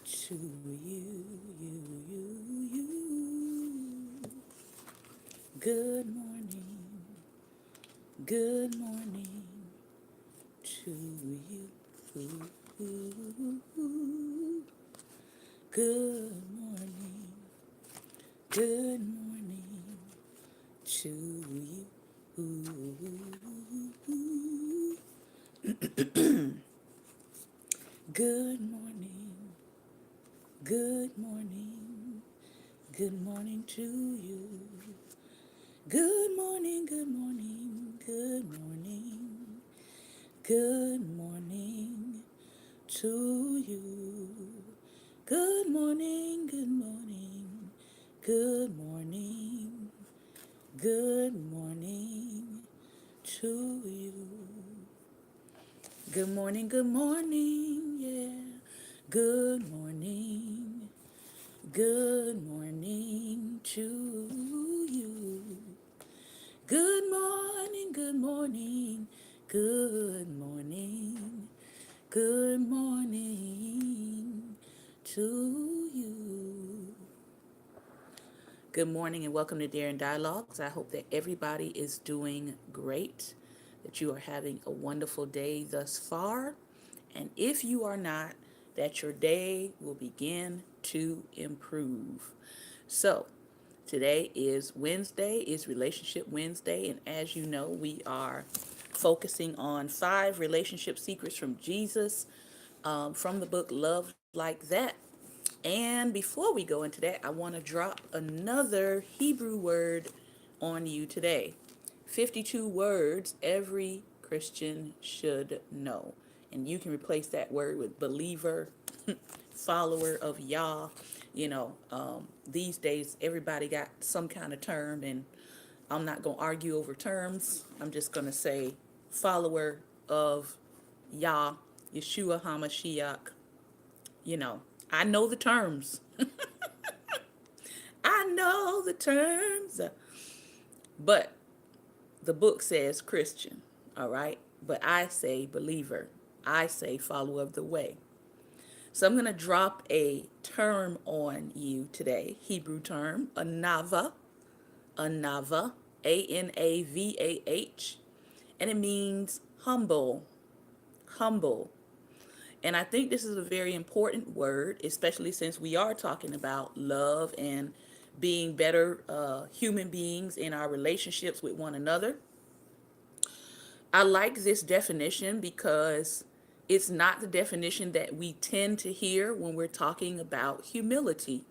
to you. Good morning, good morning to you. Good morning, good morning to you. Good morning, good morning, good morning to you. Good morning, good morning, good morning, good morning to you. Good morning, good morning, good morning, good morning to you. Good morning, yeah. Good morning, good morning to you. Good morning, good morning, good morning to you. Good morning and welcome to Daring Dialogues. I hope that everybody is doing great, that you are having a wonderful day thus far. And if you are not, that your day will begin to improve. So, today is Wednesday, is Relationship Wednesday, and as you know, we are focusing on 5 relationship secrets from Jesus from the book Love Like That. And before we go into that, I want to drop another Hebrew word on you today. 52 words every Christian should know. And you can replace that word with believer, follower of Yah. These days everybody got some kind of term, and I'm not going to argue over terms. I'm just going to say follower of Yah, Yeshua HaMashiach. You know, I know the terms. I know the terms. But the book says Christian, all right? But I say believer. I say follower of the way. So I'm going to drop a term on you today, Hebrew term, anava, Anavah, and it means humble, humble. And I think this is a very important word, especially since we are talking about love and being better human beings in our relationships with one another. I like this definition because it's not the definition that we tend to hear when we're talking about humility.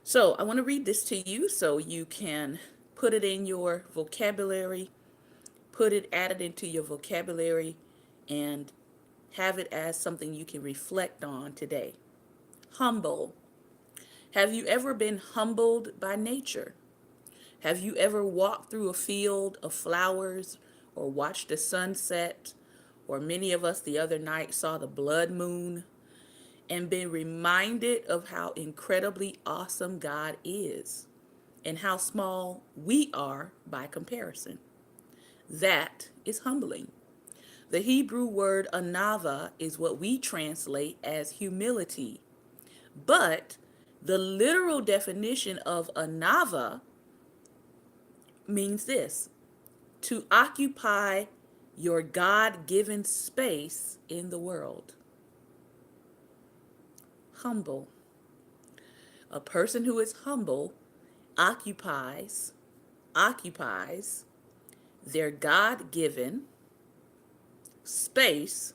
So I want to read this to you so you can put it in your vocabulary, add it into your vocabulary, and have it as something you can reflect on today. Humble. Have you ever been humbled by nature? Have you ever walked through a field of flowers or watched the sunset? Or many of us the other night saw the blood moon and been reminded of how incredibly awesome God is and how small we are by comparison. That is humbling. The Hebrew word anava is what we translate as humility, but the literal definition of anava means this: to occupy your God given space in the world. Humble. A person who is humble occupies their God given space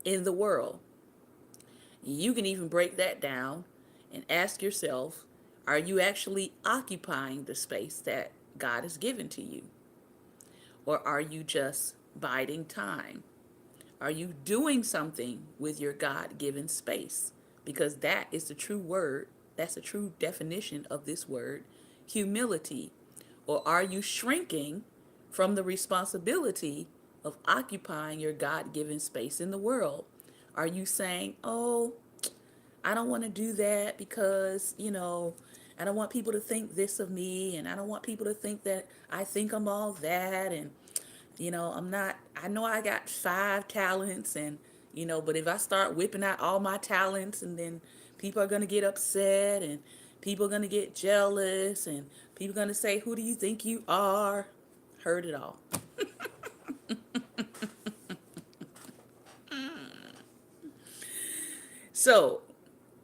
in the world. You can even break that down and ask yourself, are you actually occupying the space that God has given to you? Or are you just biding time? Are you doing something with your God given space? Because that is the true word, that's the true definition of this word, humility. Or are you shrinking from the responsibility of occupying your God given space in the world? Are you saying, oh, I don't want to do that because, I don't want people to think this of me, and I don't want people to think that I think I'm all that, and I'm not, I know I got 5 talents, and But if I start whipping out all my talents, and then people are going to get upset, and people are going to get jealous, and people are going to say, who do you think you are? Heard it all. So,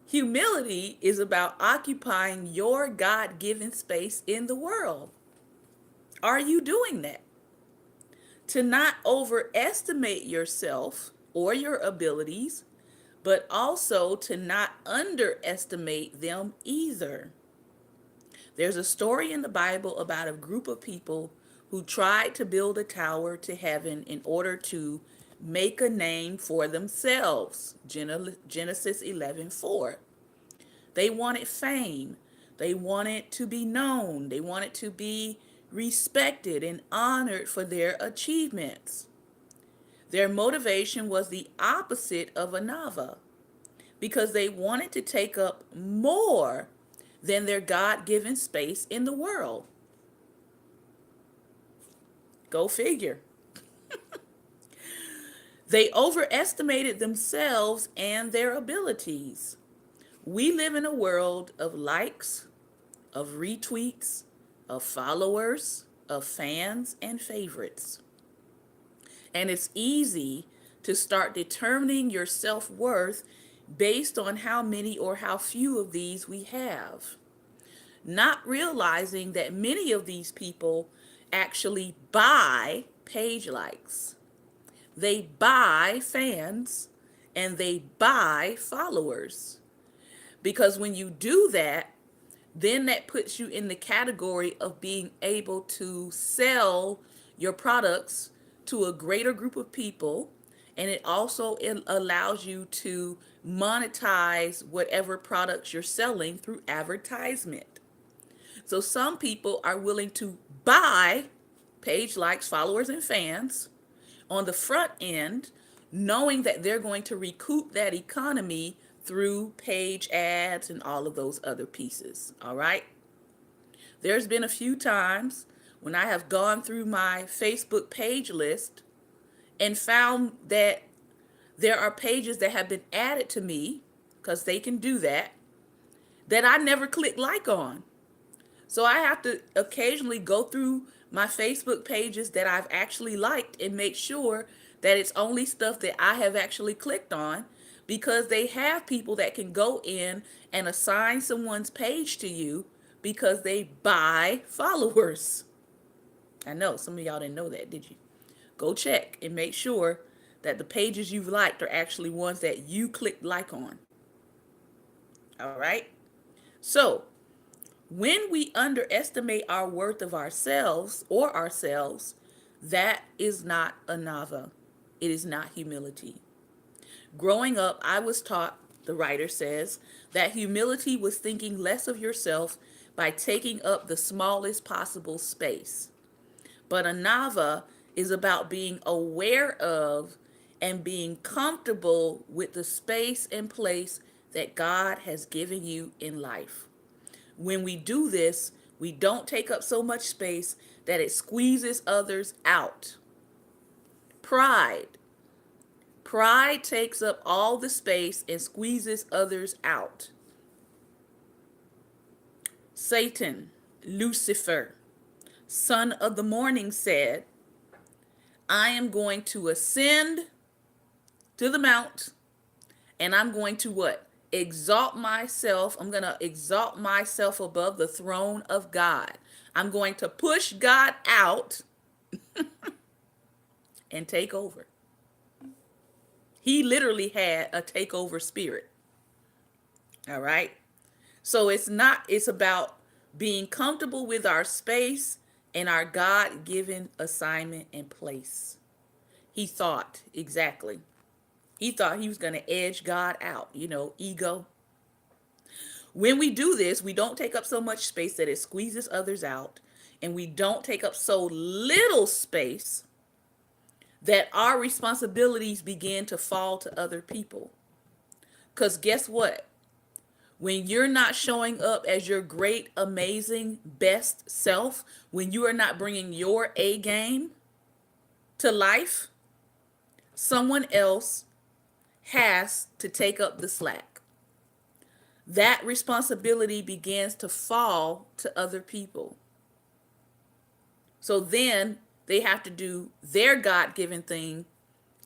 humility is about occupying your God given space in the world. Are you doing that? To not overestimate yourself or your abilities, but also to not underestimate them either. There's a story in the Bible about a group of people who tried to build a tower to heaven in order to make a name for themselves. Genesis 11:4. They wanted fame. They wanted to be known. They wanted to be respected and honored for their achievements. Their motivation was the opposite of Anava because they wanted to take up more than their God given space in the world. Go figure. They overestimated themselves and their abilities. We live in a world of likes, of retweets, of followers, of fans, and favorites. And it's easy to start determining your self worth based on how many or how few of these we have, not realizing that many of these people actually buy page likes, they buy fans, and they buy followers. Because when you do that, then that puts you in the category of being able to sell your products to a greater group of people. And it also allows you to monetize whatever products you're selling through advertisement. So some people are willing to buy page likes, followers, and fans on the front end, knowing that they're going to recoup that economy through page ads and all of those other pieces. All right. There's been a few times when I have gone through my Facebook page list and found that there are pages that have been added to me, because they can do that I never clicked like on. So I have to occasionally go through my Facebook pages that I've actually liked and make sure that it's only stuff that I have actually clicked on, because they have people that can go in and assign someone's page to you because they buy followers. I know some of y'all didn't know that, did you? Go check and make sure that the pages you've liked are actually ones that you clicked like on. All right? So, when we underestimate our worth of ourselves, that is not anava. It is not humility. Growing up, I was taught, the writer says, that humility was thinking less of yourself by taking up the smallest possible space. But anava is about being aware of and being comfortable with the space and place that God has given you in life. When we do this, we don't take up so much space that it squeezes others out. Pride. Pride takes up all the space and squeezes others out. Satan, Lucifer, son of the morning, said, I am going to ascend to the mount, and I'm going to what? Exalt myself. I'm going to exalt myself above the throne of God. I'm going to push God out and take over. He literally had a takeover spirit. All right. So it's about being comfortable with our space and our God-given assignment and place. He thought, exactly. He thought he was going to edge God out, ego. When we do this, we don't take up so much space that it squeezes others out, and we don't take up so little space that our responsibilities begin to fall to other people. Because guess what? When you're not showing up as your great, amazing, best self, when you are not bringing your A game to life, someone else has to take up the slack. That responsibility begins to fall to other people. So then they have to do their God given thing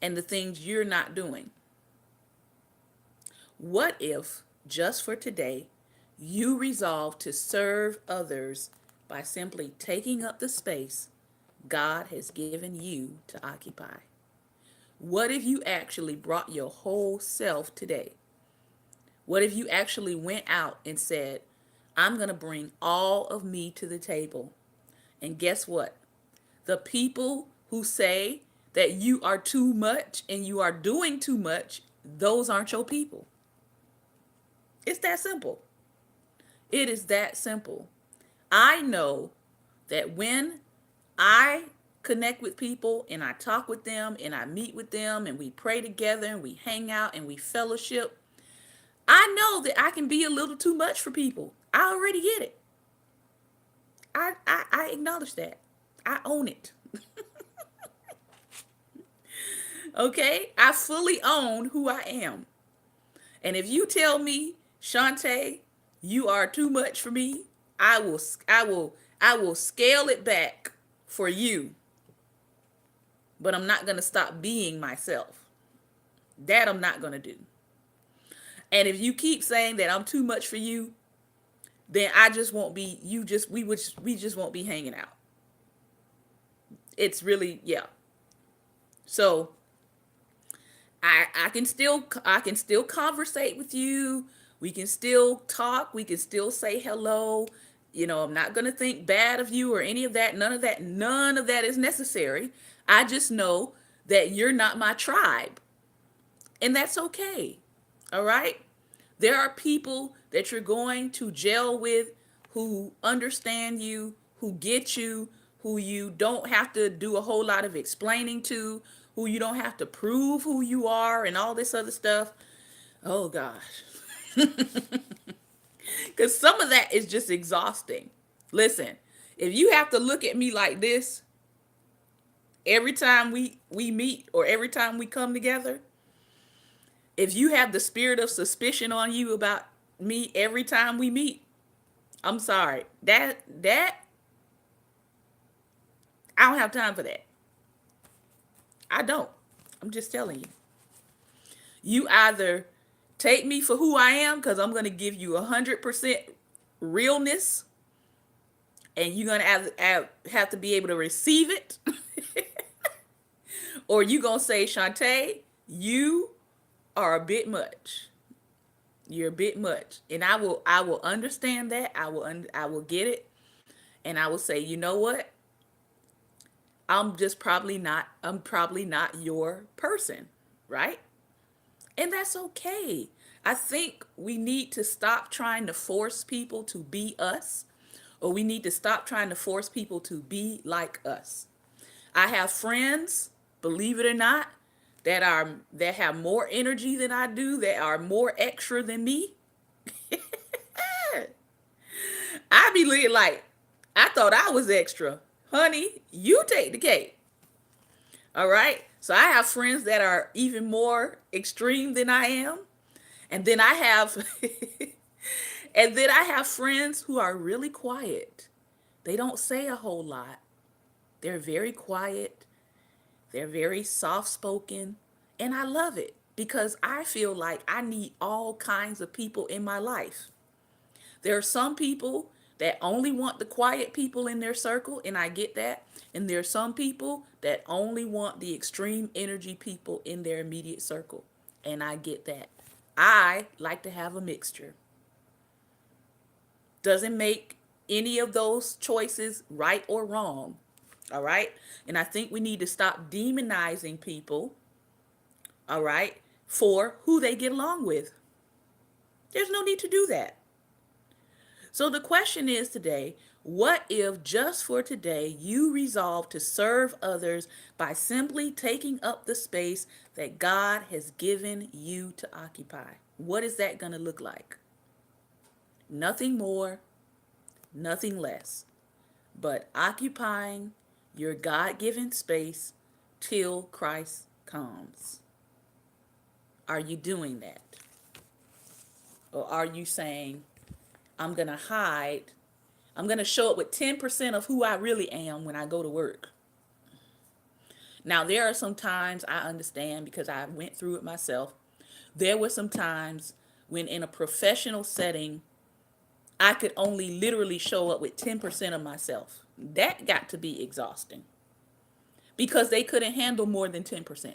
and the things you're not doing. What if, just for today, you resolve to serve others by simply taking up the space God has given you to occupy? What if you actually brought your whole self today? What if you actually went out and said, I'm going to bring all of me to the table? And guess what? The people who say that you are too much and you are doing too much, those aren't your people. It's that simple. It is that simple. I know that when I connect with people and I talk with them and I meet with them and we pray together and we hang out and we fellowship, I know that I can be a little too much for people. I already get it. I acknowledge that. I own it. Okay? I fully own who I am. And if you tell me, Shantae, you are too much for me, I will scale it back for you. But I'm not going to stop being myself. That I'm not going to do. And if you keep saying that I'm too much for you, then I just won't be, we just won't be hanging out. It's really, yeah. So I can still conversate with you. We can still talk. We can still say hello. You know, I'm not going to think bad of you or any of that. None of that is necessary. I just know that you're not my tribe. And that's okay. All right? There are people that you're going to gel with who understand you, who get you, who you don't have to do a whole lot of explaining to, who you don't have to prove who you are and all this other stuff. Oh gosh. Because some of that is just exhausting. Listen, if you have to look at me like this every time we meet or every time we come together, if you have the spirit of suspicion on you about me every time we meet, I'm sorry. That I don't have time for that. I don't. I'm just telling you. You either take me for who I am, because I'm going to give you 100% realness, and you're going to have to be able to receive it. Or you going to say, Shantae, you are a bit much. You're a bit much. And I will understand that. I will get it. And I will say, you know what? I'm probably not your person, right? And that's okay. I think we need to stop trying to force people to be us, or we need to stop trying to force people to be like us. I have friends, believe it or not, that have more energy than I do, that are more extra than me. I be looking like, I thought I was extra. Honey, you take the cake. All right? So I have friends that are even more extreme than I am. And then I have friends who are really quiet. They don't say a whole lot. They're very quiet. They're very soft-spoken. And I love it because I feel like I need all kinds of people in my life. There are some people that only want the quiet people in their circle, and I get that. And there are some people that only want the extreme energy people in their immediate circle, and I get that. I like to have a mixture. Doesn't make any of those choices right or wrong. All right? And I think we need to stop demonizing people, all right, for who they get along with. There's no need to do that. So the question is today, what if just for today you resolve to serve others by simply taking up the space that God has given you to occupy? What is that going to look like? Nothing more, nothing less, but occupying your God-given space till Christ comes. Are you doing that? Or are you saying, I'm going to hide, I'm going to show up with 10% of who I really am when I go to work? Now, there are some times I understand because I went through it myself. There were some times when in a professional setting, I could only literally show up with 10% of myself. That got to be exhausting because they couldn't handle more than 10%.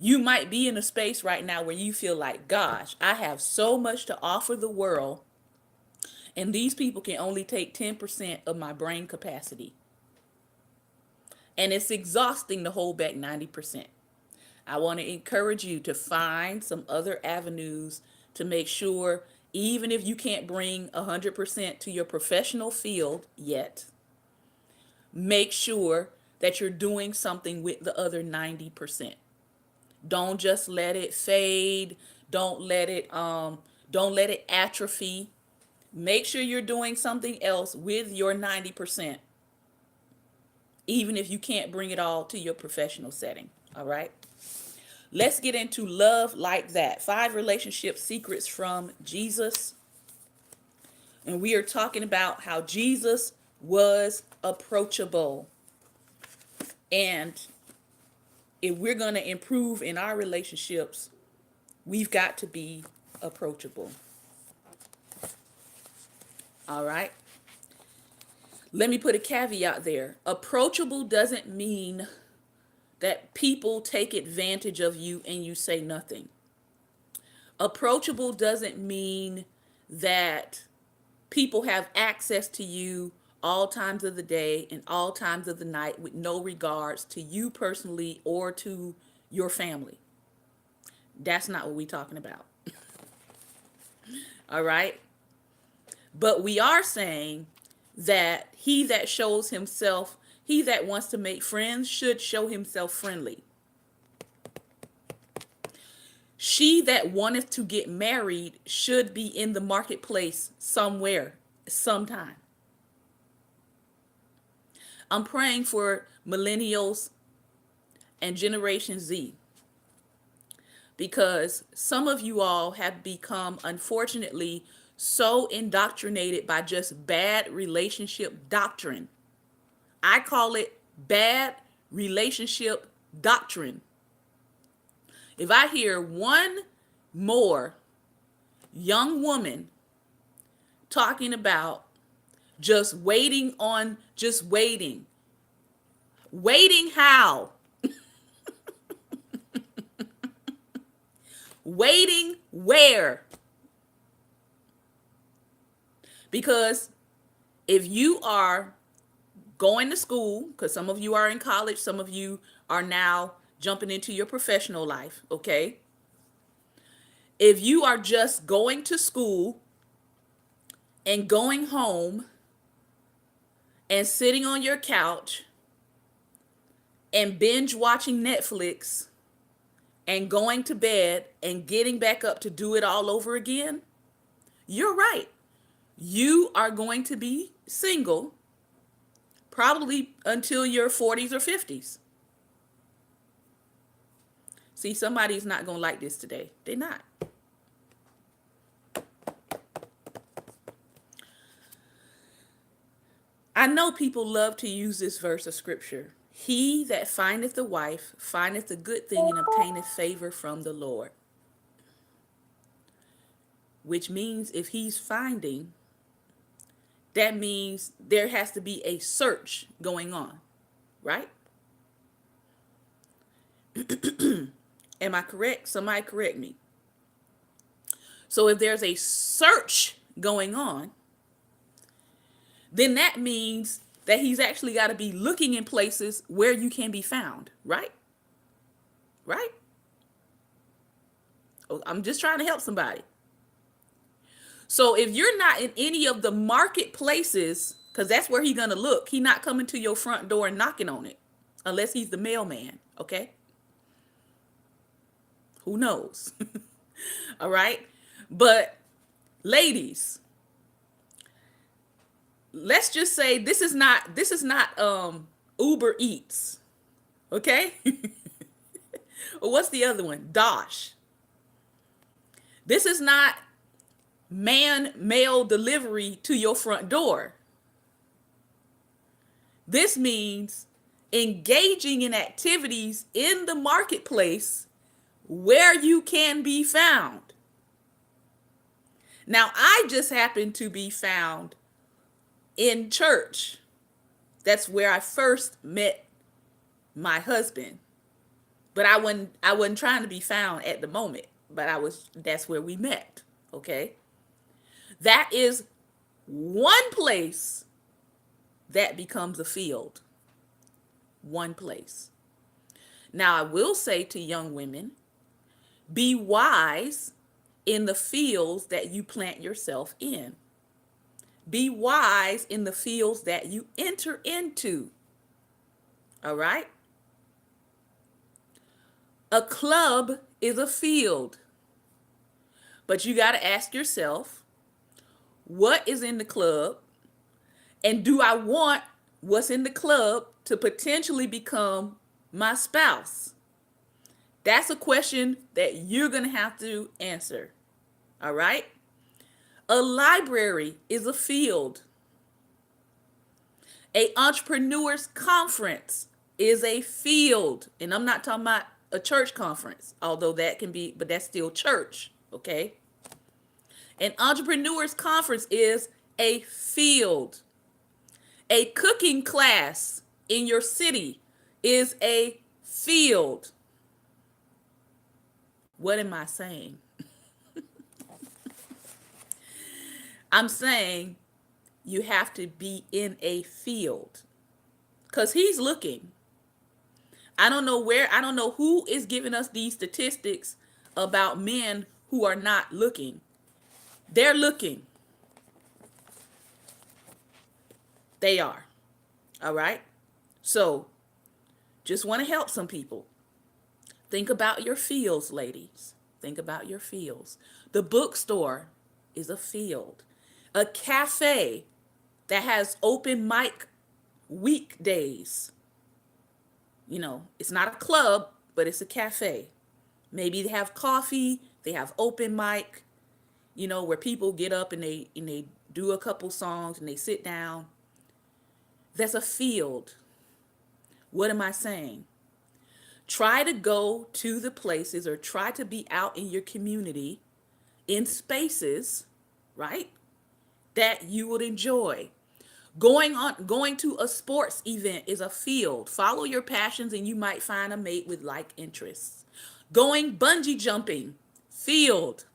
You might be in a space right now where you feel like, gosh, I have so much to offer the world, and these people can only take 10% of my brain capacity. And it's exhausting to hold back 90%. I want to encourage you to find some other avenues to make sure, even if you can't bring 100% to your professional field yet, make sure that you're doing something with the other 90%. Don't just let it fade. Don't let it atrophy. Make sure you're doing something else with your 90%, even if you can't bring it all to your professional setting. All right. Let's get into love like that. 5 relationship secrets from Jesus. And we are talking about how Jesus was approachable. And if we're going to improve in our relationships, we've got to be approachable. All right. Let me put a caveat there. Approachable doesn't mean that people take advantage of you and you say nothing. Approachable doesn't mean that people have access to you all times of the day and all times of the night with no regards to you personally or to your family. That's not what we're talking about. All right. But we are saying that he that shows himself, he that wants to make friends should show himself friendly. She that wanteth to get married should be in the marketplace somewhere, sometime. I'm praying for millennials and Generation Z because some of you all have become, unfortunately, so indoctrinated by just bad relationship doctrine. I call it bad relationship doctrine. If I hear one more young woman talking about just waiting, waiting how? Waiting where? Because if you are going to school, because some of you are in college, some of you are now jumping into your professional life, okay? If you are just going to school and going home and sitting on your couch and binge watching Netflix and going to bed and getting back up to do it all over again, you're right. You are going to be single probably until your 40s or 50s. See, somebody's not going to like this today. They're not. I know people love to use this verse of scripture. He that findeth a wife findeth a good thing and obtaineth favor from the Lord. Which means if he's finding, that means there has to be a search going on, right? Am I correct? Somebody correct me. So if there's a search going on, then that means that he's actually got to be looking in places where you can be found, right? Right? Oh, I'm just trying to help somebody. So if you're not in any of the marketplaces, because that's where he's going to look, he's not coming to your front door and knocking on it, unless he's the mailman, okay? Who knows? All right? But ladies, let's just say this is not Uber Eats, okay? Or what's the other one? Dosh. This is not man mail delivery to your front door. This means engaging in activities in the marketplace where you can be found. Now, I just happen to be found in church. That's where I first met my husband. But I wasn't trying to be found at the moment, but that's where we met, okay? That is one place that becomes a field. One place. Now, I will say to young women, be wise in the fields that you plant yourself in. Be wise in the fields that you enter into. All right? A club is a field. But you got to ask yourself, what is in the club? And do I want what's in the club to potentially become my spouse? That's a question that you're going to have to answer. All right? A library is a field. A entrepreneur's conference is a field. And I'm not talking about a church conference, although that can be, but that's still church, okay? An entrepreneur's conference is a field. A cooking class in your city is a field. What am I saying? I'm saying you have to be in a field because he's looking. I don't know who is giving us these statistics about men who are not looking. They're looking. They are. All right? So, just want to help some people. Think about your fields, ladies. Think about your fields. The bookstore is a field. A cafe that has open mic weekdays. You know, it's not a club, but it's a cafe. Maybe they have coffee, they have open mic, you know, where people get up and they do a couple songs and they sit down. That's a field. What am I saying? Try to go to the places or try to be out in your community in spaces, right, that you would enjoy. Going to a sports event is a field. Follow your passions and you might find a mate with like interests. Going bungee jumping, field.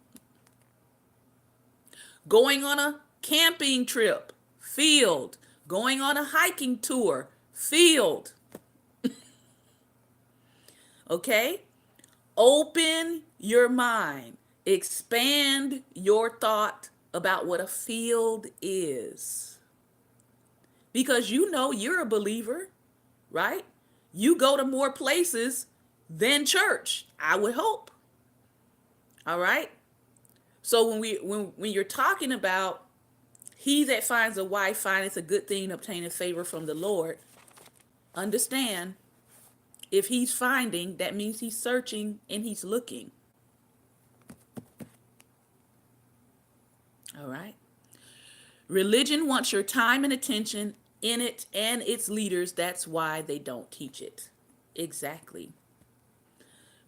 Going on a camping trip, field. Going on a hiking tour, field. Okay? Open your mind. Expand your thought about what a field is. Because you know you're a believer, right? You go to more places than church, I would hope. All right? So when you're talking about he that finds a wife findeth a good thing, obtaineth favor from the Lord, understand, if he's finding, that means he's searching and he's looking. All right? Religion wants your time and attention in it and its leaders. That's why they don't teach it. Exactly.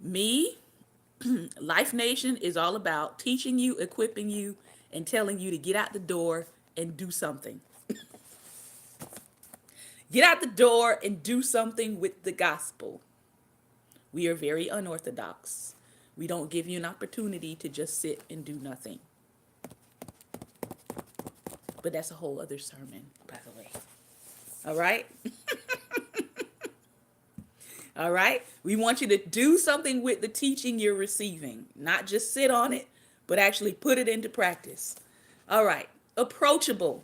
Me, Life Nation is all about teaching you, equipping you, and telling you to get out the door and do something. Get out the door and do something with the gospel. We are very unorthodox. We don't give you an opportunity to just sit and do nothing. But that's a whole other sermon, by the way. All right? All right? We want you to do something with the teaching you're receiving. Not just sit on it, but actually put it into practice. All right. Approachable.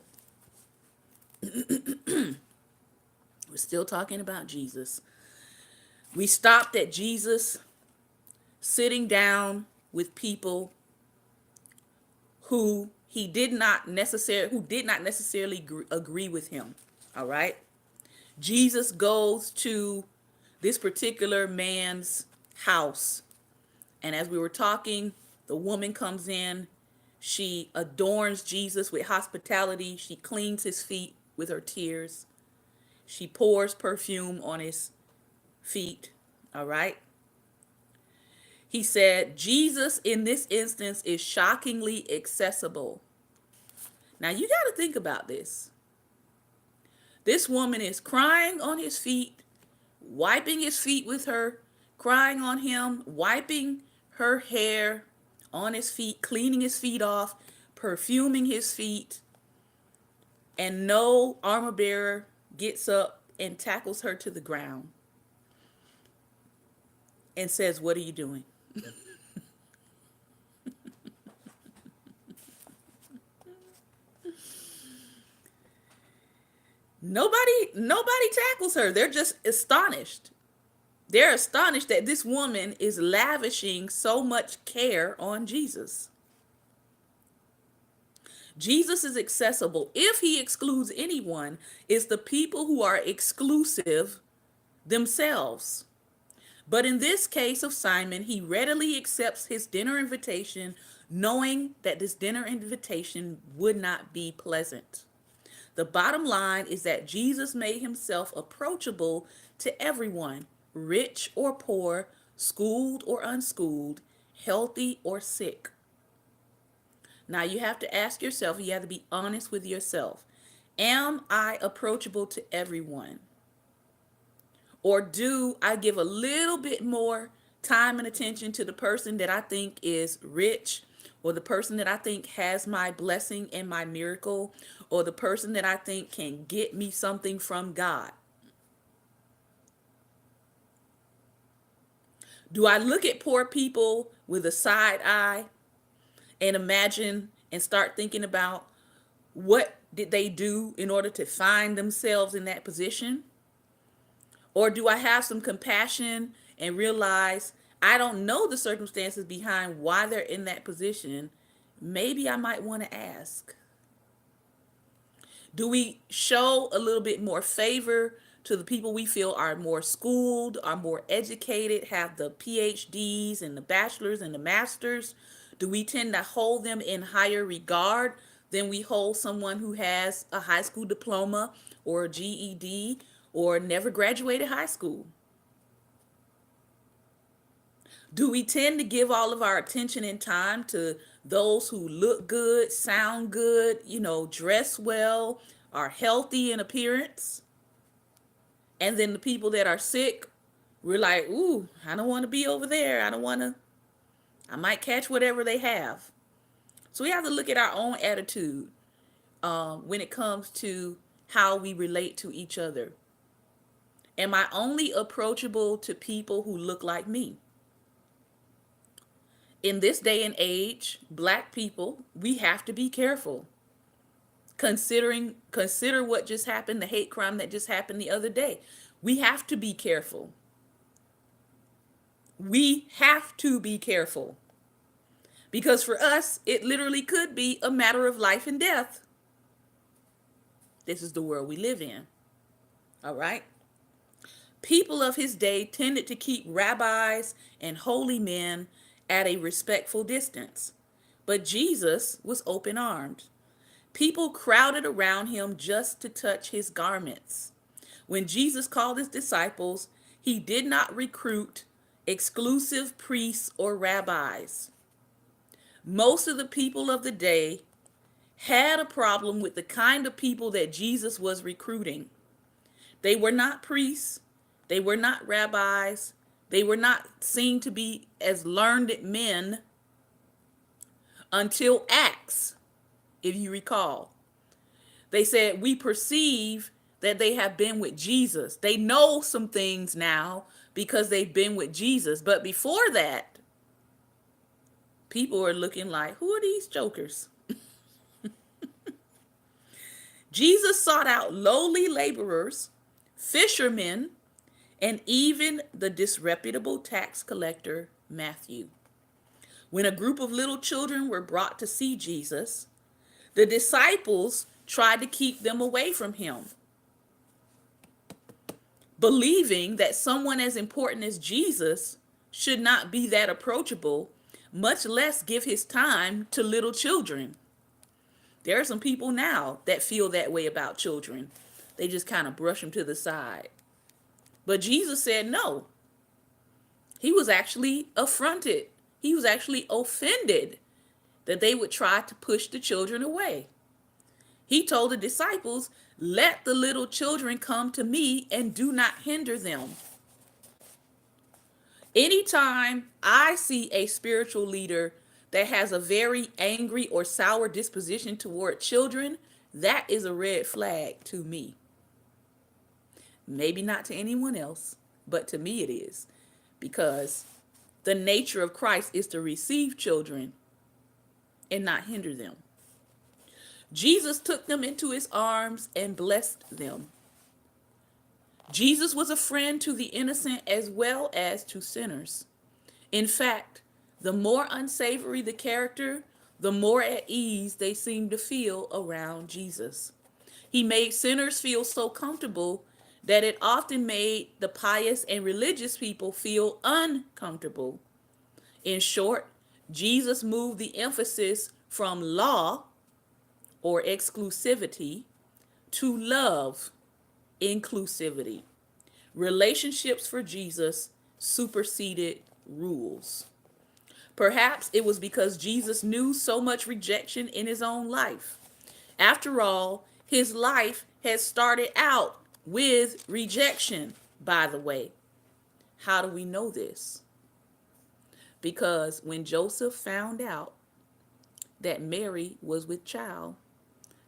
We're still talking about Jesus. We stopped at Jesus sitting down with people who did not necessarily agree with him. All right. Jesus goes to this particular man's house. And as we were talking, the woman comes in. She adorns Jesus with hospitality. She cleans his feet with her tears. She pours perfume on his feet. All right. He said, Jesus in this instance is shockingly accessible. Now you got to think about this. This woman is crying on his feet, wiping his feet with her, crying on him, wiping her hair on his feet, cleaning his feet off, perfuming his feet. And no armor bearer gets up and tackles her to the ground and says, "What are you doing?" Nobody tackles her. They're just astonished. They're astonished that this woman is lavishing so much care on Jesus. Jesus is accessible. If he excludes anyone, it's the people who are exclusive themselves. But in this case of Simon, he readily accepts his dinner invitation, knowing that this dinner invitation would not be pleasant. The bottom line is that Jesus made himself approachable to everyone, rich or poor, schooled or unschooled, healthy or sick. Now you have to ask yourself, you have to be honest with yourself. Am I approachable to everyone? Or do I give a little bit more time and attention to the person that I think is rich, or the person that I think has my blessing and my miracle, or the person that I think can get me something from God? Do I look at poor people with a side eye and imagine and start thinking about what did they do in order to find themselves in that position? Or do I have some compassion and realize I don't know the circumstances behind why they're in that position? Maybe I might want to ask. Do we show a little bit more favor to the people we feel are more schooled, are more educated, have the PhDs and the bachelors and the masters? Do we tend to hold them in higher regard than we hold someone who has a high school diploma or a GED or never graduated high school? Do we tend to give all of our attention and time to those who look good, sound good, dress well, are healthy in appearance? And then the people that are sick, we're like, ooh, I don't want to be over there. I might catch whatever they have. So we have to look at our own attitude when it comes to how we relate to each other. Am I only approachable to people who look like me? In this day and age, Black people, we have to be careful. Consider what just happened, the hate crime that just happened the other day. We have to be careful. We have to be careful. Because for us, it literally could be a matter of life and death. This is the world we live in. All right? People of his day tended to keep rabbis and holy men at a respectful distance. But Jesus was open-armed. People crowded around him just to touch his garments. When Jesus called his disciples, he did not recruit exclusive priests or rabbis. Most of the people of the day had a problem with the kind of people that Jesus was recruiting. They were not priests. They were not rabbis. They were not seen to be as learned men until Acts, if you recall. They said, we perceive that they have been with Jesus. They know some things now because they've been with Jesus. But before that, people were looking like, who are these jokers? Jesus sought out lowly laborers, fishermen, and even the disreputable tax collector, Matthew. When a group of little children were brought to see Jesus, the disciples tried to keep them away from him, believing that someone as important as Jesus should not be that approachable, much less give his time to little children. There are some people now that feel that way about children. They just kind of brush them to the side. But Jesus said no. He was actually affronted. He was actually offended that they would try to push the children away. He told the disciples, "Let the little children come to me and do not hinder them." Anytime I see a spiritual leader that has a very angry or sour disposition toward children, that is a red flag to me. Maybe not to anyone else, but to me it is. Because the nature of Christ is to receive children and not hinder them. Jesus took them into his arms and blessed them. Jesus was a friend to the innocent as well as to sinners. In fact, the more unsavory the character, the more at ease they seemed to feel around Jesus. He made sinners feel so comfortable that it often made the pious and religious people feel uncomfortable. In short, Jesus moved the emphasis from law or exclusivity to love, inclusivity. Relationships for Jesus superseded rules. Perhaps it was because Jesus knew so much rejection in his own life. After all, his life had started out with rejection, by the way. How do we know this? Because when Joseph found out that Mary was with child,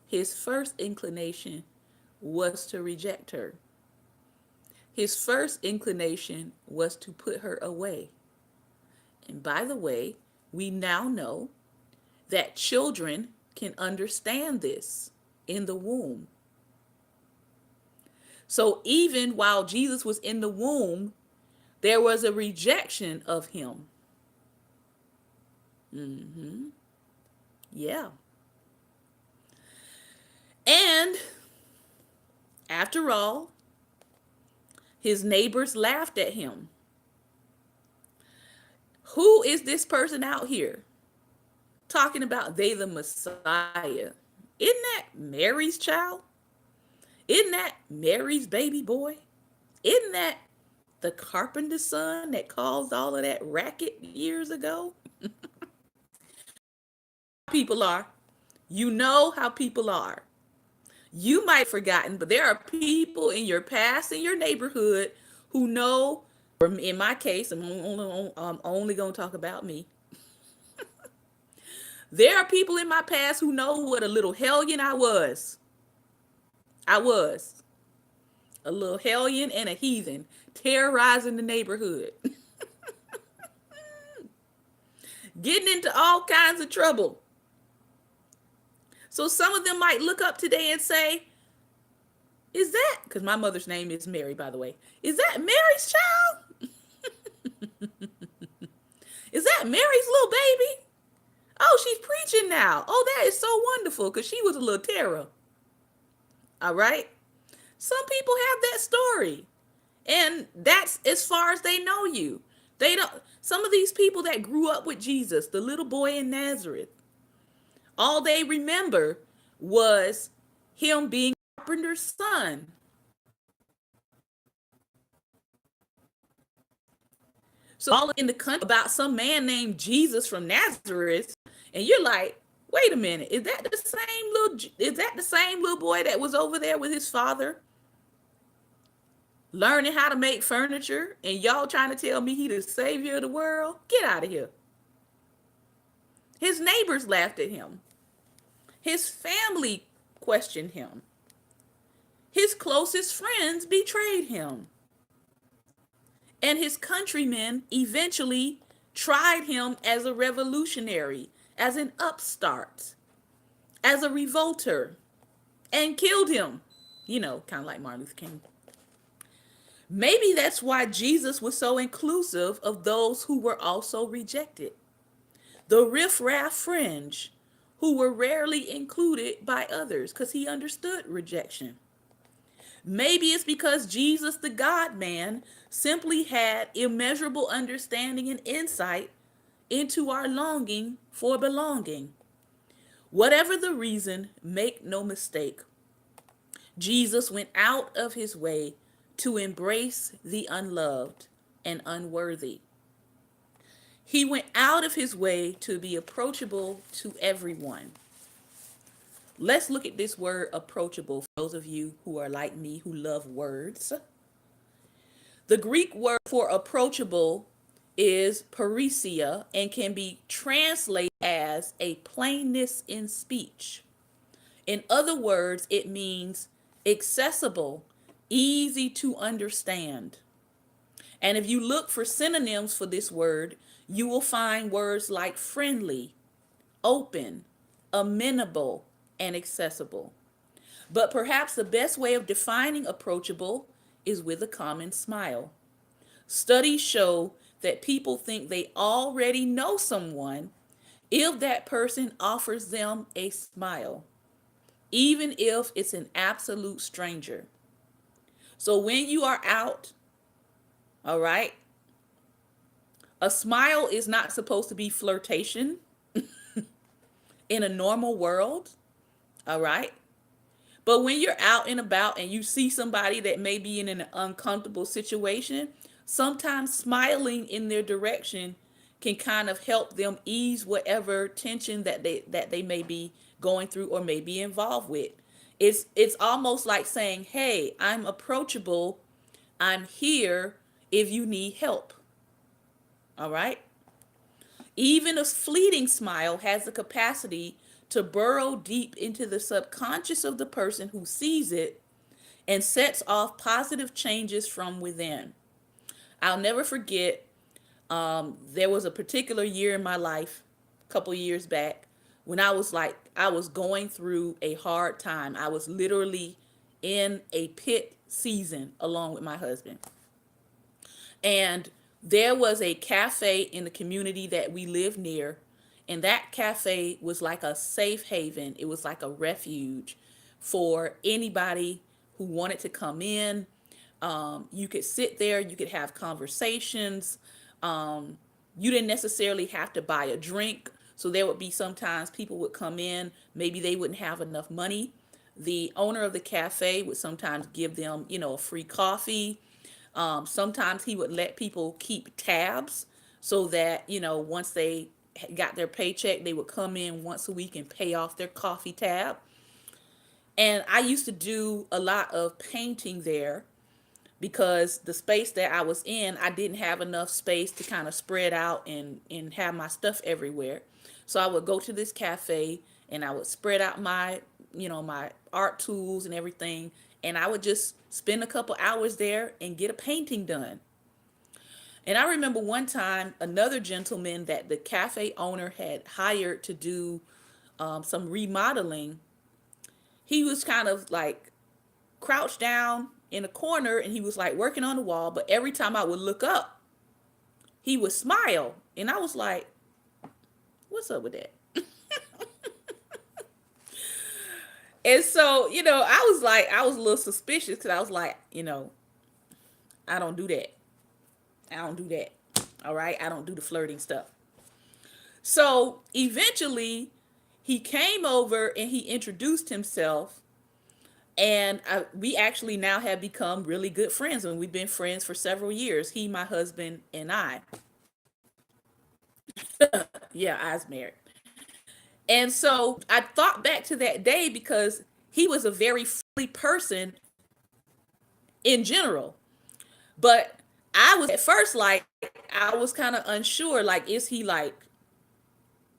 his first inclination was to reject her. His first inclination was to put her away. And by the way, we now know that children can understand this in the womb. So even while Jesus was in the womb, there was a rejection of him. Yeah. And after all, his neighbors laughed at him. Who is this person out here talking about they the Messiah? Isn't that Mary's child? Isn't that Mary's baby boy? Isn't that the carpenter's son that caused all of that racket years ago? People are. You know how people are. You might have forgotten, but there are people in your past, in your neighborhood, who know, or in my case, I'm only going to talk about me. There are people in my past who know what a little hellion I was. I was a little hellion and a heathen, terrorizing the neighborhood, getting into all kinds of trouble. So some of them might look up today and say, is that, because my mother's name is Mary, by the way, is that Mary's child? Is that Mary's little baby? Oh, she's preaching now. Oh, that is so wonderful, because she was a little terror. All right? Some people have that story. And that's as far as they know you. They don't, some of these people that grew up with Jesus, the little boy in Nazareth, all they remember was him being a carpenter's son. So all in the country about some man named Jesus from Nazareth, and you're like, wait a minute, is that the same little boy that was over there with his father learning how to make furniture, and y'all trying to tell me he the savior of the world? Get out of here. His neighbors laughed at him. His family questioned him. His closest friends betrayed him. And his countrymen eventually tried him as a revolutionary, as an upstart, as a revolter, and killed him. You know, kind of like Martin Luther King. Maybe that's why Jesus was so inclusive of those who were also rejected. The riffraff fringe, who were rarely included by others, because he understood rejection. Maybe it's because Jesus, the God man, simply had immeasurable understanding and insight into our longing for belonging. Whatever the reason, make no mistake, Jesus went out of his way to embrace the unloved and unworthy. He went out of his way to be approachable to everyone. Let's look at this word approachable for those of you who are like me who love words. The Greek word for approachable is parrhesia and can be translated as a plainness in speech. In other words, it means accessible, easy to understand. And if you look for synonyms for this word, you will find words like friendly, open, amenable, and accessible. But perhaps the best way of defining approachable is with a common smile. Studies show that people think they already know someone if that person offers them a smile, even if it's an absolute stranger. So when you are out, all right, a smile is not supposed to be flirtation in a normal world, all right? But when you're out and about and you see somebody that may be in an uncomfortable situation, sometimes smiling in their direction can kind of help them ease whatever tension that they may be going through or may be involved with. It's almost like saying, "Hey, I'm approachable. I'm here if you need help." All right? Even a fleeting smile has the capacity to burrow deep into the subconscious of the person who sees it and sets off positive changes from within. I'll never forget, there was a particular year in my life, a couple years back, when I was going through a hard time. I was literally in a pit season along with my husband. And there was a cafe in the community that we lived near, and that cafe was like a safe haven. It was like a refuge for anybody who wanted to come in. You could sit there, you could have conversations. You didn't necessarily have to buy a drink. So there would be sometimes people would come in, maybe they wouldn't have enough money. The owner of the cafe would sometimes give them, a free coffee. Sometimes he would let people keep tabs so that, once they got their paycheck, they would come in once a week and pay off their coffee tab. And I used to do a lot of painting there because the space that I was in, I didn't have enough space to kind of spread out and have my stuff everywhere. So I would go to this cafe and I would spread out my art tools and everything. And I would just spend a couple hours there and get a painting done. And I remember one time another gentleman that the cafe owner had hired to do some remodeling. He was kind of like crouched down in a corner and he was like working on the wall. But every time I would look up, he would smile. And I was like, what's up with that? And so, I was a little suspicious because I was like, I don't do that. I don't do that. All right. I don't do the flirting stuff. So eventually he came over and he introduced himself. And we actually now have become really good friends. And we've been friends for several years. He, my husband, and I. Yeah, I was married. And so I thought back to that day because he was a very friendly person in general. But I was at first like, I was kind of unsure. Like, is he like,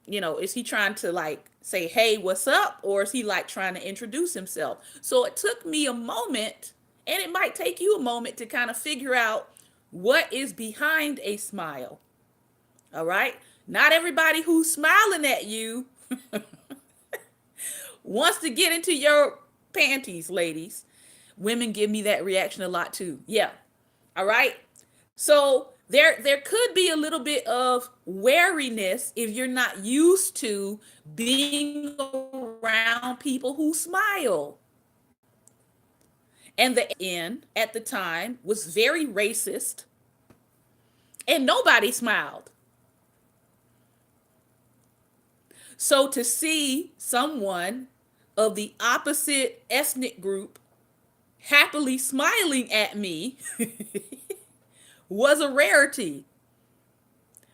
is he trying to like say, hey, what's up? Or is he like trying to introduce himself? So it took me a moment, and it might take you a moment to kind of figure out what is behind a smile. All right. Not everybody who's smiling at you wants to get into your panties, ladies. Women give me that reaction a lot too. Yeah. All right. So there could be a little bit of wariness if you're not used to being around people who smile. And the N at the time was very racist, and nobody smiled. So to see someone of the opposite ethnic group happily smiling at me was a rarity.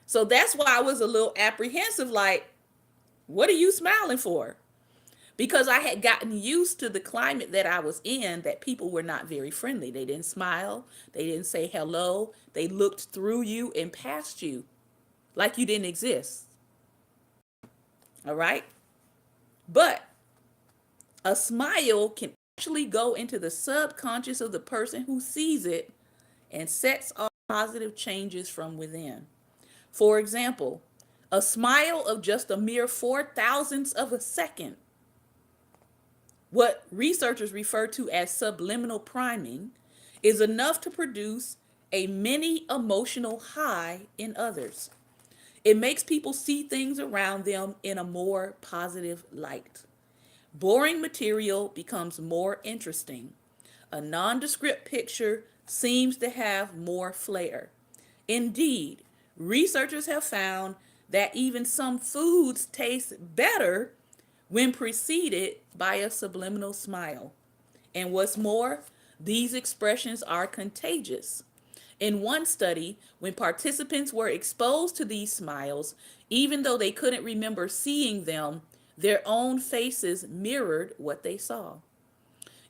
So that's why I was a little apprehensive, like, what are you smiling for? Because I had gotten used to the climate that I was in, that people were not very friendly. They didn't smile, they didn't say hello, they looked through you and past you like you didn't exist. All right? But a smile can actually go into the subconscious of the person who sees it and sets off positive changes from within. For example, a smile of just a mere 4 thousandths of a second, what researchers refer to as subliminal priming, is enough to produce a mini emotional high in others. It makes people see things around them in a more positive light. Boring material becomes more interesting. A nondescript picture seems to have more flair. Indeed, researchers have found that even some foods taste better when preceded by a subliminal smile. And what's more, these expressions are contagious. In one study, when participants were exposed to these smiles, even though they couldn't remember seeing them, their own faces mirrored what they saw.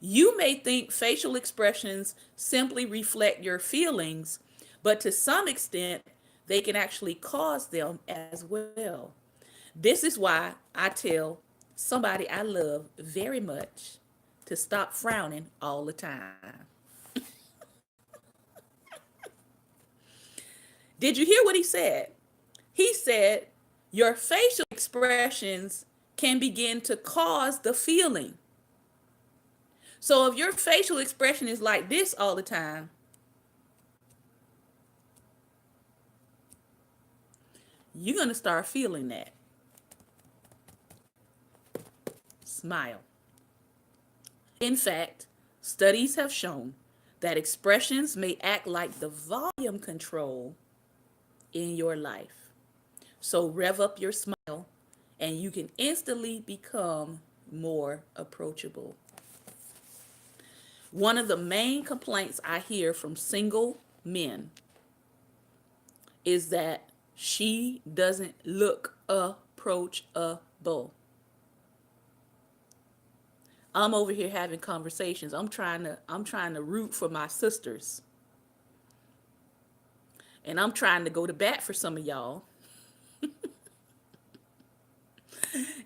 You may think facial expressions simply reflect your feelings, but to some extent, they can actually cause them as well. This is why I tell somebody I love very much to stop frowning all the time. Did you hear what he said? He said, your facial expressions can begin to cause the feeling. So if your facial expression is like this all the time, you're going to start feeling that. Smile. In fact, studies have shown that expressions may act like the volume control in your life. So rev up your smile and you can instantly become more approachable. One of the main complaints I hear from single men is that she doesn't look approachable. I'm over here having conversations. I'm trying to root for my sisters. And I'm trying to go to bat for some of y'all.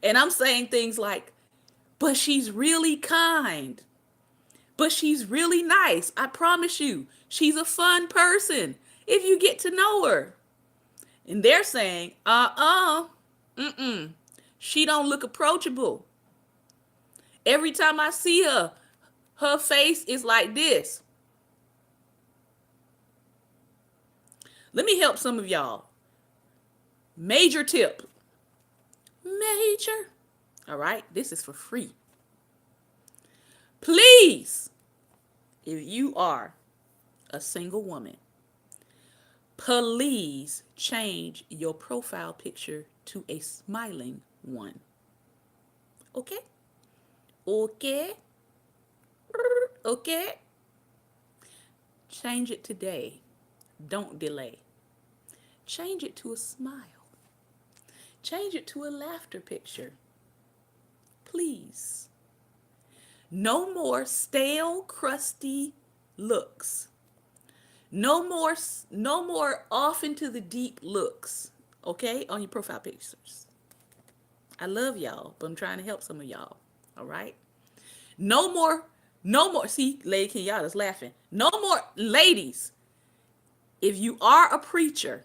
And I'm saying things like, but she's really kind. But she's really nice. I promise you, she's a fun person if you get to know her. And they're saying, she don't look approachable. Every time I see her, her face is like this. Let me help some of y'all. Major tip. Major. All right, this is for free. Please, if you are a single woman, please change your profile picture to a smiling one. Okay? Okay? Okay? Change it today. Don't delay. Change it to a smile. Change it to a laughter picture. Please. No more stale, crusty looks. No more off into the deep looks, okay, on your profile pictures. I love y'all, but I'm trying to help some of y'all, all right? No more, see, Lady Kenyatta's laughing. No more, ladies, if you are a preacher,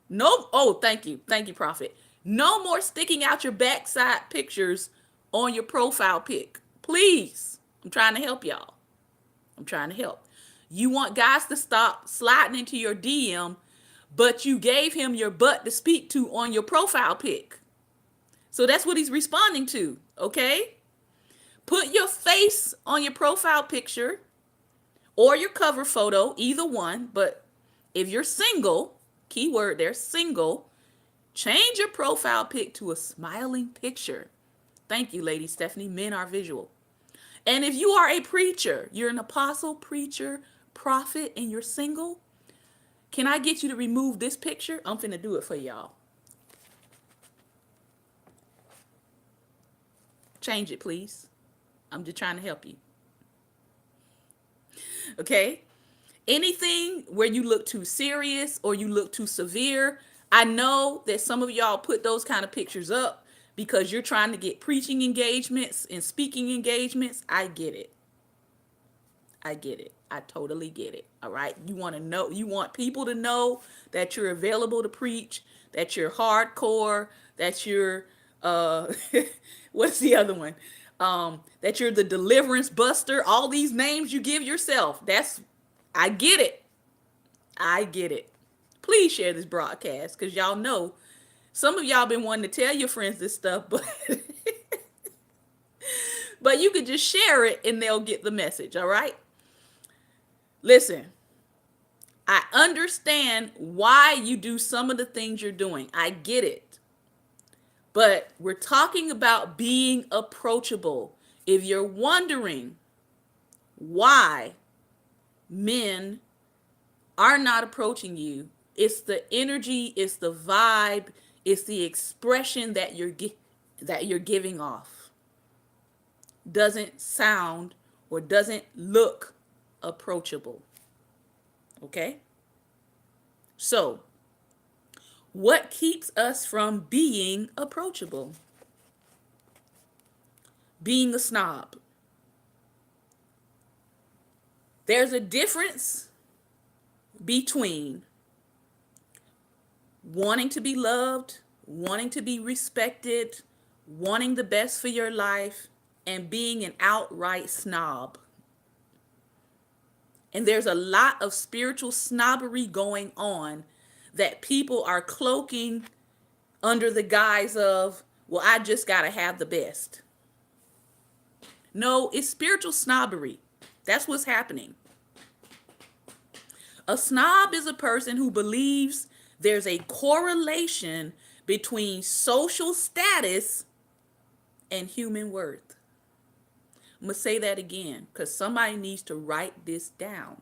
thank you, Prophet. No more sticking out your backside pictures on your profile pic. Please, I'm trying to help y'all. I'm trying to help. You want guys to stop sliding into your DM, but you gave him your butt to speak to on your profile pic. So that's what he's responding to, okay? Put your face on your profile picture or your cover photo, either one. But if you're single, keyword there, single, change your profile pic to a smiling picture. Thank you, Lady Stephanie. Men are visual. And if you are a preacher, you're an apostle, preacher, prophet, and you're single, can I get you to remove this picture? I'm finna do it for y'all. Change it, please. I'm just trying to help you. Okay? Anything where you look too serious or you look too severe, I know that some of y'all put those kind of pictures up because you're trying to get preaching engagements and speaking engagements. I get it. I get it. I totally get it. All right. You want to know, you want people to know that you're available to preach, that you're hardcore, that you're what's the other one? That you're the deliverance buster, all these names you give yourself. I get it. I get it. Please share this broadcast because y'all know some of y'all been wanting to tell your friends this stuff, but but you could just share it and they'll get the message. All right. Listen, I understand why you do some of the things you're doing. I get it. But we're talking about being approachable. If you're wondering why men are not approaching you, it's the energy, it's the vibe, it's the expression that you're giving off. Doesn't sound or doesn't look approachable. Okay? So, what keeps us from being approachable? Being a snob. There's a difference between wanting to be loved, wanting to be respected, wanting the best for your life, and being an outright snob. And there's a lot of spiritual snobbery going on that people are cloaking under the guise of, well, I just got to have the best. No, it's spiritual snobbery. That's what's happening. A snob is a person who believes there's a correlation between social status and human worth. I'm going to say that again because somebody needs to write this down.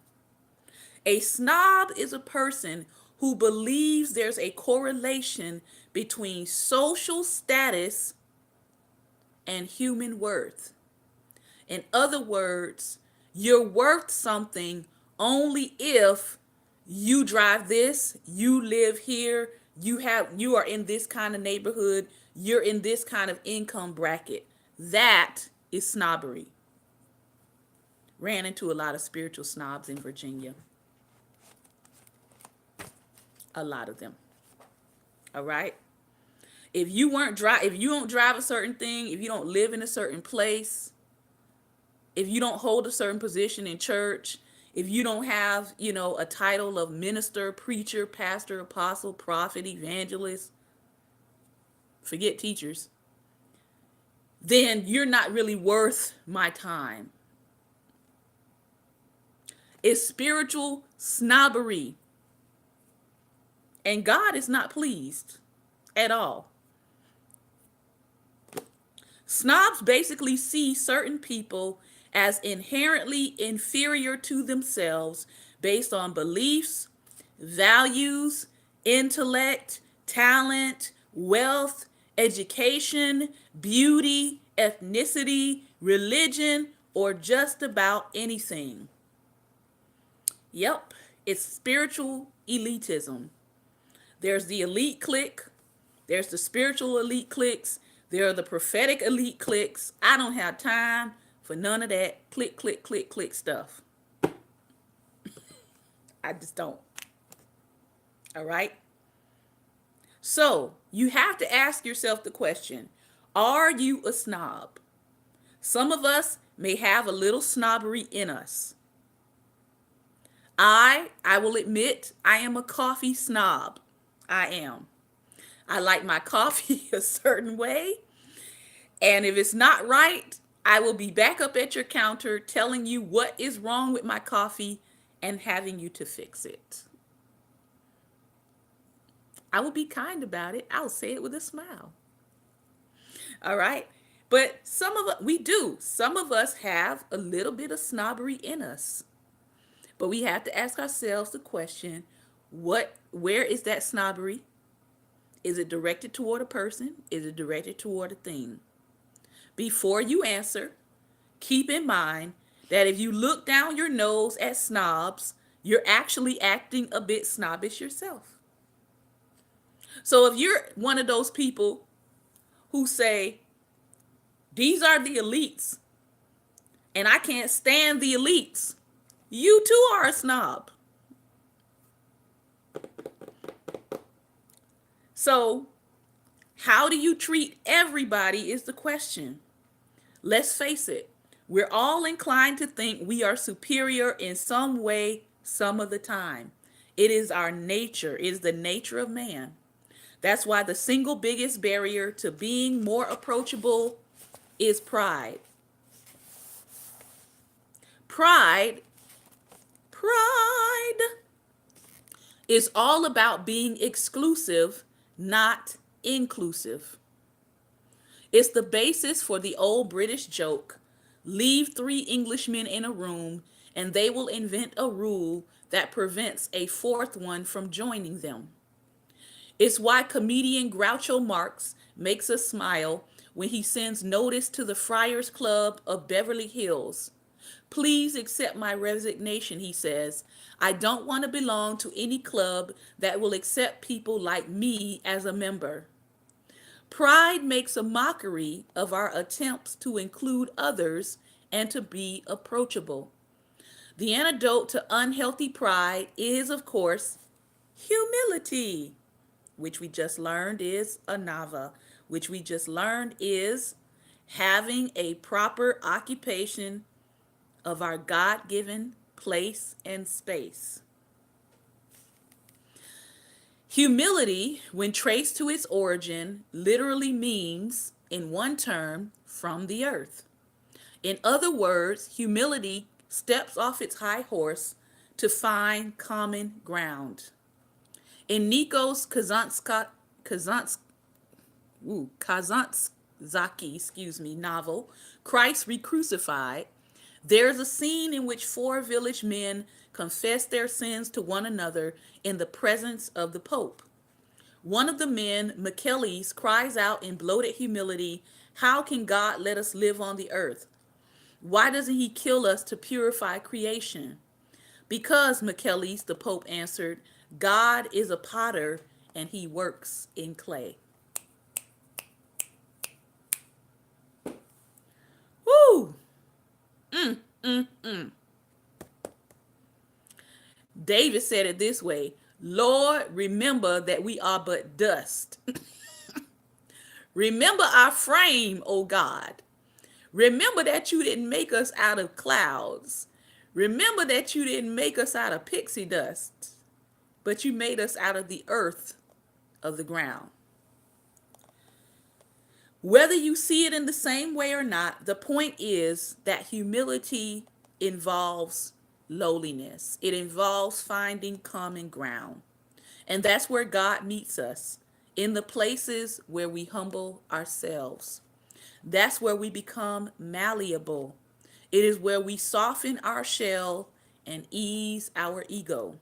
A snob is a person who believes there's a correlation between social status and human worth. In other words, you're worth something only if you drive this, you live here, you are in this kind of neighborhood, you're in this kind of income bracket. That is snobbery. Ran into a lot of spiritual snobs in Virginia. A lot of them. All right. If you don't drive a certain thing, if you don't live in a certain place, if you don't hold a certain position in church, if you don't have, a title of minister, preacher, pastor, apostle, prophet, evangelist, forget teachers, then you're not really worth my time. It's spiritual snobbery. And God is not pleased at all. Snobs basically see certain people as inherently inferior to themselves based on beliefs, values, intellect, talent, wealth, education, beauty, ethnicity, religion, or just about anything. Yep, it's spiritual elitism. There's the elite clique. There's the spiritual elite cliques. There are the prophetic elite cliques. I don't have time for none of that click, click, click, click stuff. I just don't. All right? So you have to ask yourself the question, are you a snob? Some of us may have a little snobbery in us. I will admit I am a coffee snob. I am. I like my coffee a certain way. And if it's not right, I will be back up at your counter telling you what is wrong with my coffee and having you to fix it. I will be kind about it. I'll say it with a smile. All right. But some of us, we do. Some of us have a little bit of snobbery in us. But we have to ask ourselves the question, where is that snobbery? Is it directed toward a person? Is it directed toward a thing? Before you answer, keep in mind that if you look down your nose at snobs, you're actually acting a bit snobbish yourself. So if you're one of those people who say, these are the elites, and I can't stand the elites, you too are a snob. So, how do you treat everybody is the question. Let's face it, we're all inclined to think we are superior in some way, some of the time. It is our nature, it is the nature of man. That's why the single biggest barrier to being more approachable is pride. Pride is all about being exclusive, not inclusive. It's the basis for the old British joke, leave 3 Englishmen in a room and they will invent a rule that prevents a 4th one from joining them. It's why comedian Groucho Marx makes us smile when he sends notice to the Friars Club of Beverly Hills. Please accept my resignation, he says. I don't want to belong to any club that will accept people like me as a member. Pride makes a mockery of our attempts to include others and to be approachable. The antidote to unhealthy pride is, of course, humility, which we just learned is anava, which we just learned is having a proper occupation of our God-given place and space. Humility, when traced to its origin, literally means, in one term, from the earth. In other words, humility steps off its high horse to find common ground. In Nikos Kazantzakis novel, Christ Recrucified, there's a scene in which 4 village men confess their sins to one another in the presence of the Pope. One of the men, Micheles, cries out in bloated humility, how can God let us live on the earth? Why doesn't he kill us to purify creation? Because, Micheles, the Pope answered, God is a potter and he works in clay. Woo! David said it this way, Lord, remember that we are but dust. Remember our frame, O God. Remember that you didn't make us out of clouds. Remember that you didn't make us out of pixie dust, but you made us out of the earth of the ground. Whether you see it in the same way or not, the point is that humility involves lowliness. It involves finding common ground. And that's where God meets us, in the places where we humble ourselves. That's where we become malleable. It is where we soften our shell and ease our ego.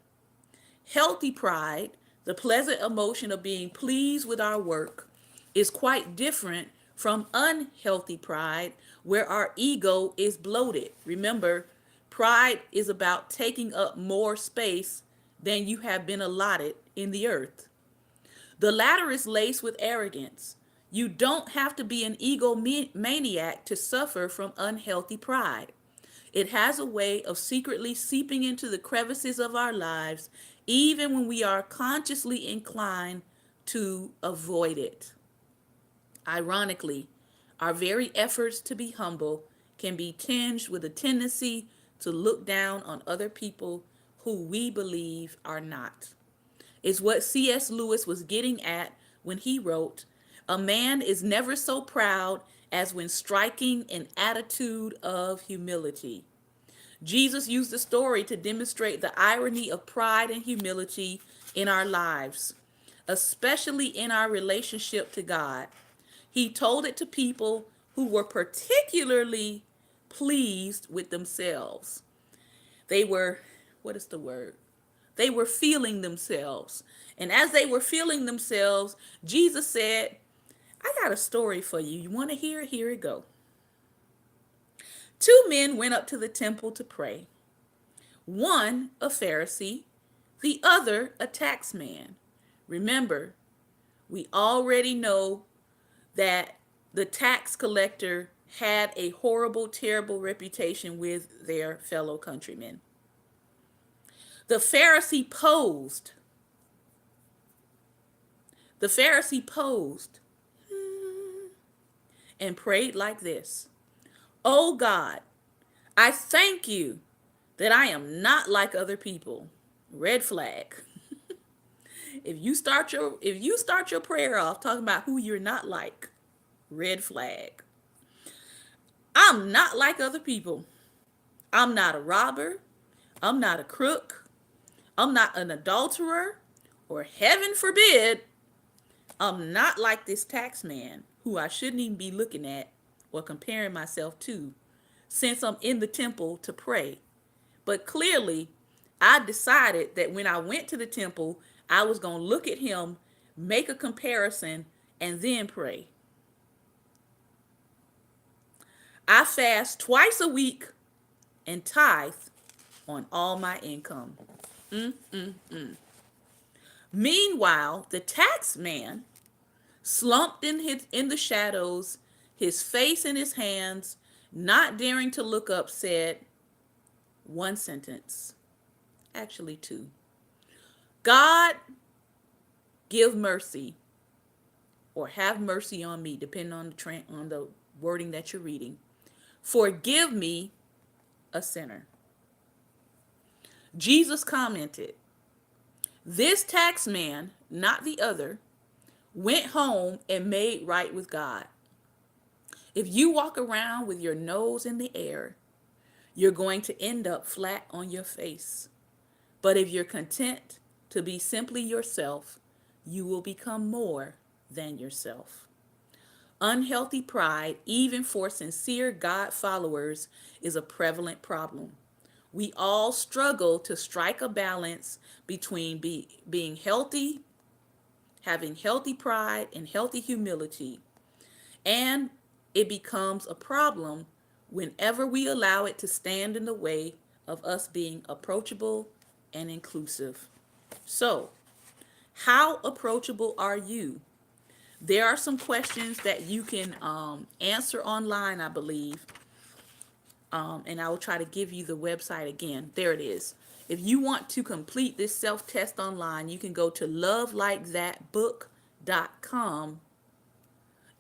Healthy pride, the pleasant emotion of being pleased with our work, is quite different from unhealthy pride, where our ego is bloated. Remember, pride is about taking up more space than you have been allotted in the earth. The latter is laced with arrogance. You don't have to be an egomaniac to suffer from unhealthy pride. It has a way of secretly seeping into the crevices of our lives, even when we are consciously inclined to avoid it. Ironically, our very efforts to be humble can be tinged with a tendency to look down on other people who we believe are not. It's what C.S. Lewis was getting at when he wrote, "A man is never so proud as when striking an attitude of humility. Jesus used the story to demonstrate the irony of pride and humility in our lives, especially in our relationship to God. He told it to people who were particularly pleased with themselves. They were, what is the word? They were feeling themselves. And as they were feeling themselves, Jesus said, I got a story for you. You want to hear it? Here it go. Two men went up to the temple to pray. One a Pharisee, the other a tax man. Remember, we already know that the tax collector had a horrible, terrible reputation with their fellow countrymen. The Pharisee posed. The Pharisee posed and prayed like this. Oh God, I thank you that I am not like other people. Red flag. If you start your prayer off talking about who you're not like, red flag. I'm not like other people. I'm not a robber. I'm not a crook. I'm not an adulterer, or heaven forbid, I'm not like this tax man who I shouldn't even be looking at or comparing myself to, since I'm in the temple to pray. But clearly, I decided that when I went to the temple, I was going to look at him, make a comparison, and then pray. I fast twice a week and tithe on all my income. Meanwhile, the tax man, slumped in the shadows, his face in his hands, not daring to look up, said one sentence, actually two. God, give mercy, or have mercy on me, depending on the wording that you're reading. Forgive me, a sinner. Jesus commented, this tax man, not the other, went home and made right with God. If you walk around with your nose in the air, you're going to end up flat on your face. But if you're content to be simply yourself, you will become more than yourself. Unhealthy pride, even for sincere God followers, is a prevalent problem. We all struggle to strike a balance between being healthy, having healthy pride and healthy humility. And it becomes a problem whenever we allow it to stand in the way of us being approachable and inclusive. So, how approachable are you? There are some questions that you can answer online, I believe. And I will try to give you the website again. There it is. If you want to complete this self-test online, you can go to lovelikethatbook.com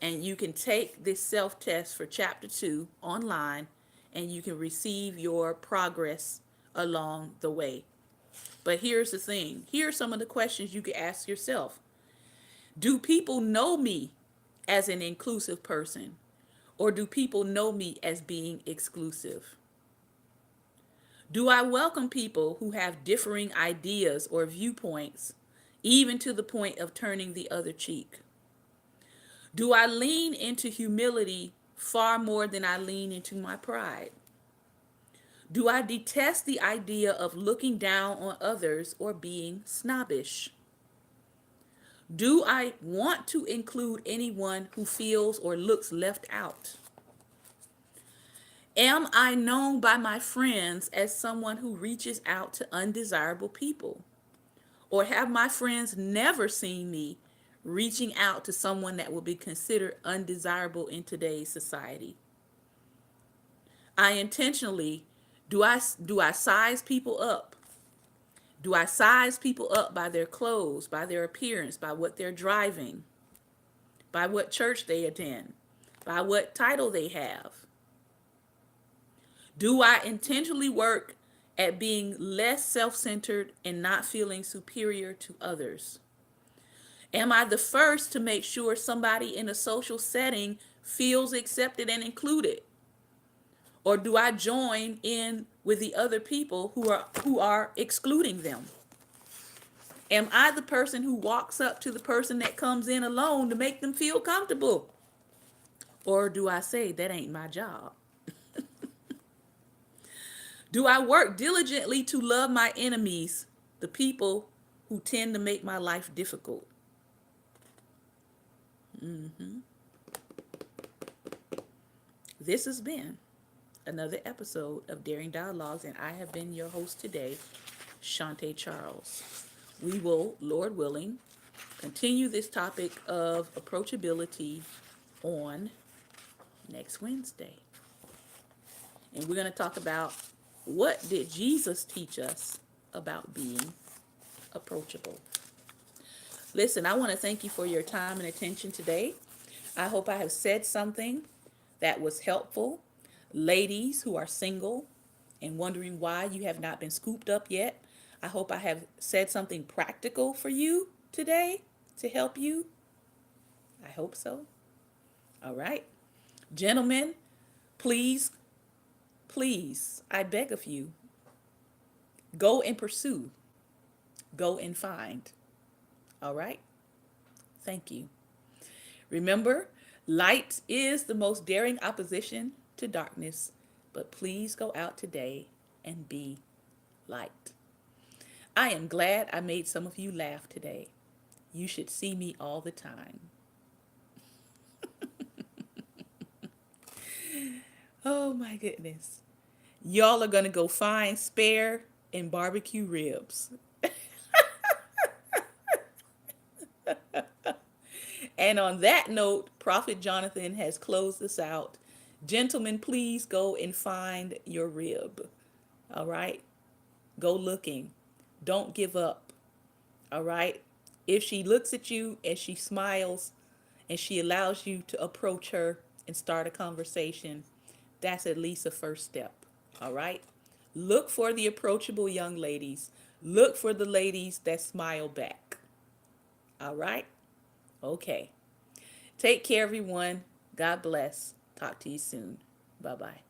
and you can take this self-test for chapter 2 online, and you can receive your progress along the way. But here's the thing. Here are some of the questions you could ask yourself. Do people know me as an inclusive person, or do people know me as being exclusive? Do I welcome people who have differing ideas or viewpoints, even to the point of turning the other cheek? Do I lean into humility far more than I lean into my pride? Do I detest the idea of looking down on others or being snobbish? Do I want to include anyone who feels or looks left out? Am I known by my friends as someone who reaches out to undesirable people? Or have my friends never seen me reaching out to someone that would be considered undesirable in today's society? I intentionally, do I size people up? Do I size people up by their clothes, by their appearance, by what they're driving, by what church they attend, by what title they have? Do I intentionally work at being less self-centered and not feeling superior to others? Am I the first to make sure somebody in a social setting feels accepted and included? Or do I join in with the other people who are excluding them? Am I the person who walks up to the person that comes in alone to make them feel comfortable? Or do I say that ain't my job? Do I work diligently to love my enemies, the people who tend to make my life difficult? This has been another episode of Daring Dialogues, and I have been your host today, Shantae Charles. We will, Lord willing, continue this topic of approachability on next Wednesday. And we're going to talk about what did Jesus teach us about being approachable. Listen, I want to thank you for your time and attention today. I hope I have said something that was helpful. Ladies who are single and wondering why you have not been scooped up yet, I hope I have said something practical for you today to help you. I hope so. All right. Gentlemen, please, I beg of you, go and pursue, go and find. All right? Thank you. Remember, light is the most daring opposition to darkness, but please go out today and be light. I am glad I made some of you laugh today. You should see me all the time. Oh my goodness. Y'all are going to go find spare and barbecue ribs. And on that note, Prophet Jonathan has closed us out. Gentlemen, please go and find your rib. All right? Go looking. Don't give up. All right? If she looks at you and she smiles and she allows you to approach her and start a conversation, that's at least a first step. All right? Look for the approachable young ladies. Look for the ladies that smile back. All right? Okay. Take care, everyone. God bless. Talk to you soon. Bye-bye.